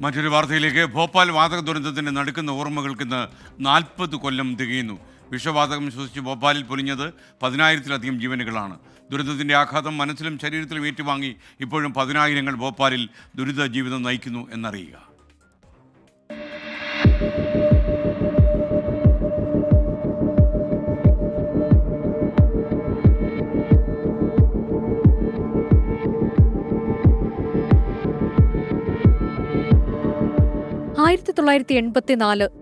മറ്റൊരു വാർത്തയിലേക്ക്. ഭോപ്പാൽ വാതക ദുരന്തത്തിന്റെ നടുക്കുന്ന ഓർമ്മകൾക്ക് ഇന്ന് 40 കൊല്ലം തികയുന്നു. വിഷവാതകം ശ്വസിച്ച് ഭോപ്പാലിൽ പൊലിഞ്ഞത് 10,000-ലധികം ജീവനുകളാണ്. ദുരന്തത്തിന്റെ ആഘാതം മനസ്സിലും ശരീരത്തിലും ഏറ്റുവാങ്ങി ഇപ്പോഴും 10,000-ങ്ങൾ ഭോപ്പാലിൽ ദുരിത ജീവിതം നയിക്കുന്നു എന്നറിയുക.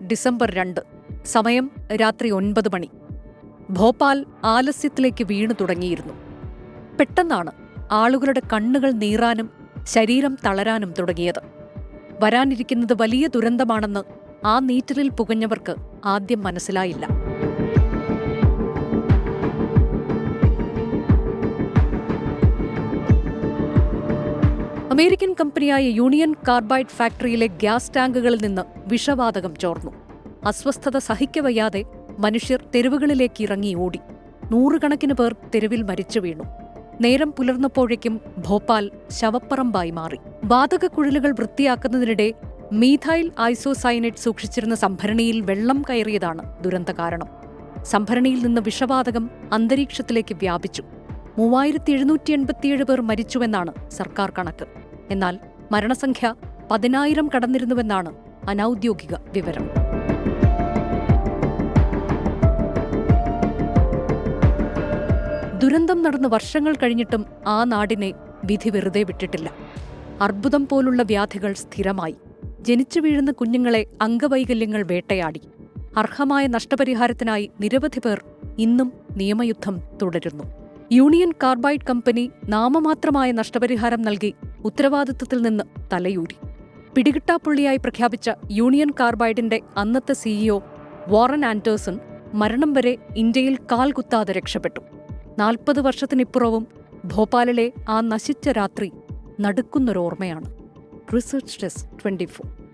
ഡിസംബർ 2 സമയം രാത്രി 9 മണി. ഭോപ്പാൽ ആലസ്യത്തിലേക്ക് വീണു തുടങ്ങിയിരുന്നു. പെട്ടെന്നാണ് ആളുകളുടെ കണ്ണുകൾ നീറാനും ശരീരം തളരാനും തുടങ്ങിയത്. വരാനിരിക്കുന്നത് വലിയ ദുരന്തമാണെന്ന് ആ നീറ്റലിൽ പുകഞ്ഞവർക്ക് ആദ്യം മനസ്സിലായില്ല. അമേരിക്കൻ കമ്പനിയായ യൂണിയൻ കാർബൈഡ് ഫാക്ടറിയിലെ ഗ്യാസ് ടാങ്കുകളിൽ നിന്ന് വിഷവാതകം ചോർന്നു. അസ്വസ്ഥത സഹിക്കവയ്യാതെ മനുഷ്യർ തെരുവുകളിലേക്ക് ഇറങ്ങി ഓടി. 100 പേർ തെരുവിൽ മരിച്ചു വീണു. നേരം പുലർന്നപ്പോഴേക്കും ഭോപ്പാൽ ശവപ്പറമ്പായി മാറി. വാതകക്കുഴലുകൾ വൃത്തിയാക്കുന്നതിനിടെ മീഥൈൽ ഐസോസയനേറ്റ് സൂക്ഷിച്ചിരുന്ന സംഭരണിയിൽ വെള്ളം കയറിയതാണ് ദുരന്ത കാരണം. സംഭരണിയിൽ നിന്ന് വിഷവാതകം അന്തരീക്ഷത്തിലേക്ക് വ്യാപിച്ചു. 3,787 പേർ മരിച്ചുവെന്നാണ് സർക്കാർ കണക്ക്. എന്നാൽ മരണസംഖ്യ 10,000 കടന്നിരുന്നുവെന്നാണ് അനൌദ്യോഗിക വിവരം. ദുരന്തം നടന്ന് വർഷങ്ങൾ കഴിഞ്ഞിട്ടും ആ നാടിനെ വിധി വെറുതെ വിട്ടിട്ടില്ല. അർബുദം പോലുള്ള വ്യാധികൾ സ്ഥിരമായി. ജനിച്ചു വീഴുന്ന കുഞ്ഞുങ്ങളെ അംഗവൈകല്യങ്ങൾ വേട്ടയാടി. അർഹമായ നഷ്ടപരിഹാരത്തിനായി നിരവധി പേർ ഇന്നും നിയമയുദ്ധം തുടരുന്നു. യൂണിയൻ കാർബൈഡ് കമ്പനി നാമമാത്രമായ നഷ്ടപരിഹാരം നൽകി ഉത്തരവാദിത്വത്തിൽ നിന്ന് തലയൂരി. പിടികിട്ടാപ്പുള്ളിയായി പ്രഖ്യാപിച്ച യൂണിയൻ കാർബൈഡിന്റെ അന്നത്തെ സിഇഒ വാറൻ ആൻഡേഴ്സൺ മരണം വരെ ഇന്ത്യയിൽ കാൽകുത്താതെ രക്ഷപ്പെട്ടു. 40 വർഷത്തിനിപ്പുറവും ഭോപ്പാലിലെ ആ നശിച്ച രാത്രി നടുക്കുന്നൊരോർമ്മയാണ്. Research desk 24.